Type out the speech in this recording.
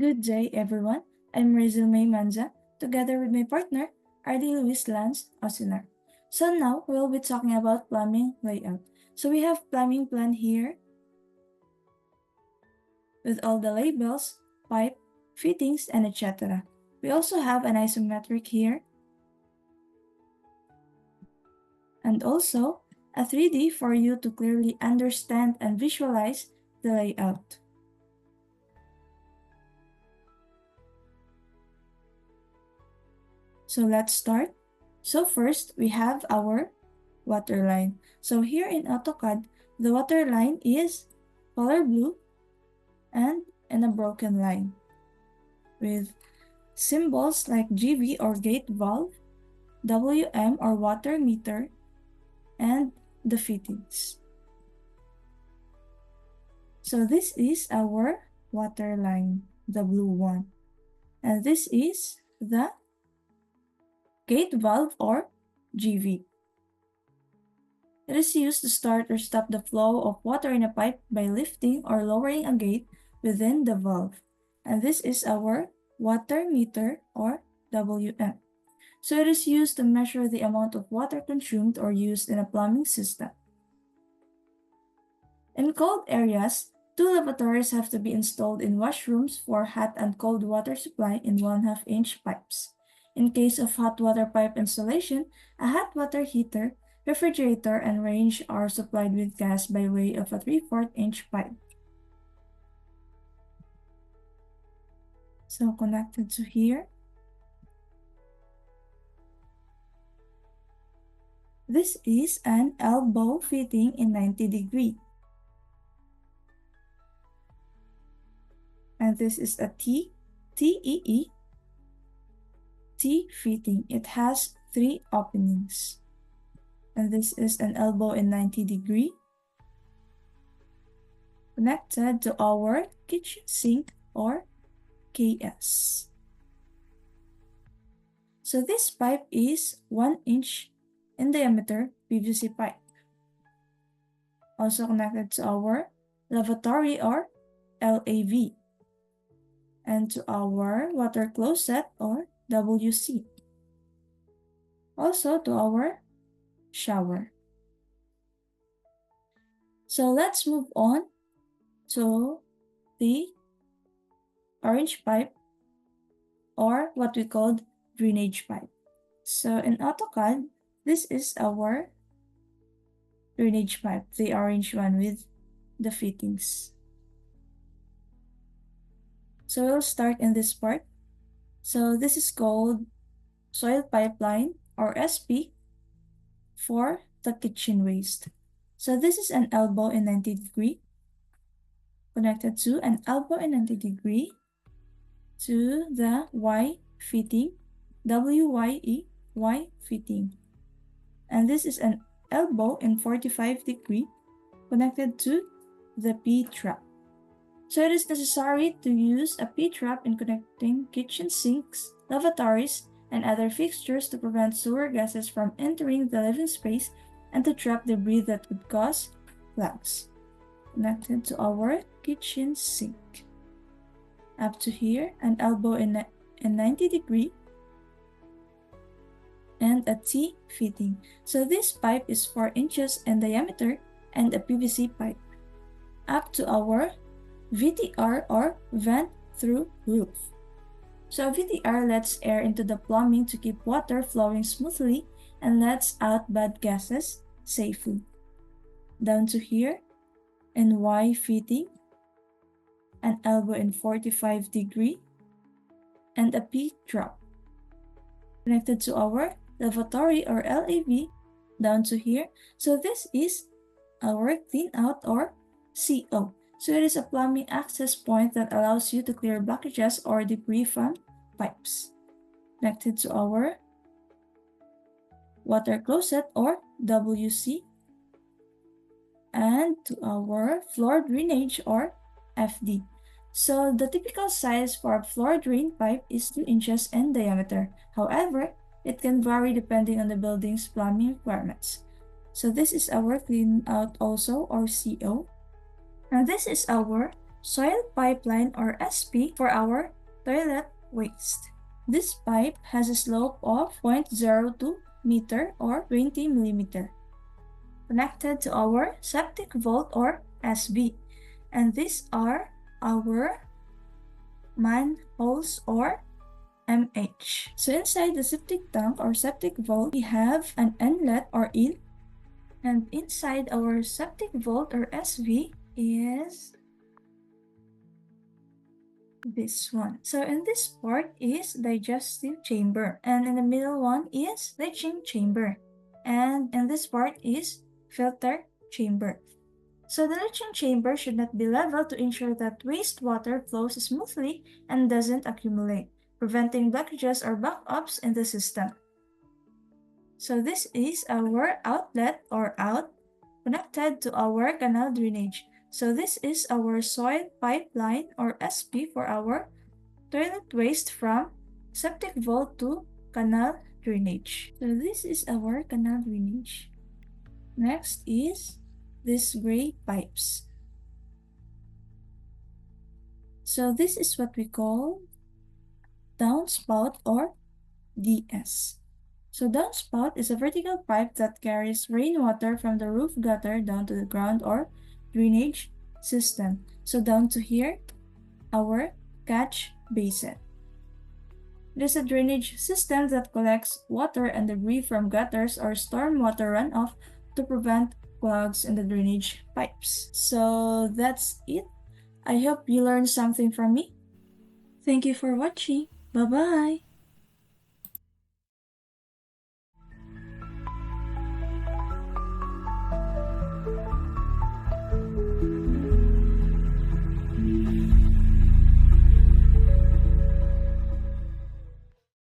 Good day, everyone. I'm Raziel Mae Manza, together with my partner, Arly Louise Ocenar. So now we'll be talking about plumbing layout. So we have plumbing plan here with all the labels, pipe, fittings, and etc. We also have an isometric here and also a 3D for you to clearly understand and visualize the layout. So let's start. So first, we have our waterline. So here in AutoCAD, the waterline is color blue and in a broken line with symbols like GV or gate valve, WM or water meter, and the fittings. So this is our waterline, the blue one. And this is the gate valve or GV. It is used to start or stop the flow of water in a pipe by lifting or lowering a gate within the valve. And this is our water meter or WM. So it is used to measure the amount of water consumed or used in a plumbing system. In cold areas, 2 lavatories have to be installed in washrooms for hot and cold water supply in 1/2 inch pipes. In case of hot water pipe installation, a hot water heater, refrigerator, and range are supplied with gas by way of a 3/4 inch pipe. So connected to here. This is an elbow fitting in 90°. And this is a TEE T fitting. It has 3 openings. And this is an elbow in 90°, connected to our kitchen sink or KS. So this pipe is 1 inch in diameter PVC pipe. Also connected to our lavatory or LAV. And to our water closet or WC. Also to our shower. So let's move on to the orange pipe or what we called drainage pipe. So in AutoCAD, this is our drainage pipe, the orange one with the fittings. So we'll start in this part. So this is called soil pipeline or SP for the kitchen waste. So this is an elbow in 90°, connected to an elbow in 90° to the Y fitting, WYE fitting. And this is an elbow in 45° connected to the P trap. So it is necessary to use a P-trap in connecting kitchen sinks, lavatories, and other fixtures to prevent sewer gases from entering the living space and to trap debris that would cause clogs. Connected to our kitchen sink. Up to here, an elbow in 90° and a T fitting. So this pipe is 4 inches in diameter and a PVC pipe. Up to our VTR or vent through roof. So VTR lets air into the plumbing to keep water flowing smoothly and lets out bad gases safely. Down to here, and Y fitting, an elbow in 45°, and a P drop. Connected to our lavatory or LAV, down to here. So this is our clean out or CO. So it is a plumbing access point that allows you to clear blockages or debris from pipes. Connected to our water closet or WC and to our floor drainage or FD. So the typical size for a floor drain pipe is 2 inches in diameter. However, it can vary depending on the building's plumbing requirements. So this is our clean out also or CO. And this is our soil pipeline or SP for our toilet waste. This pipe has a slope of 0.02 meter or 20 millimeter, connected to our septic vault or SB. And these are our manholes or MH. So inside the septic tank or septic vault, we have an inlet or in, and inside our septic vault or SV is this one. So in this part is digestive chamber, and in the middle one is leaching chamber, and in this part is filter chamber. So the leaching chamber should not be level to ensure that wastewater flows smoothly and doesn't accumulate, preventing blockages or backups in the system. So this is our outlet or out connected to our canal drainage. So this is our soil pipeline or SP for our toilet waste from septic vault to canal drainage. So this is our canal drainage. Next is these gray pipes. So this is what we call downspout or DS. So downspout is a vertical pipe that carries rainwater from the roof gutter down to the ground or drainage system. So down to here, our catch basin. It is a drainage system that collects water and debris from gutters or stormwater runoff to prevent clogs in the drainage pipes. So that's it. I hope you learned something from me. Thank you for watching. Bye-bye.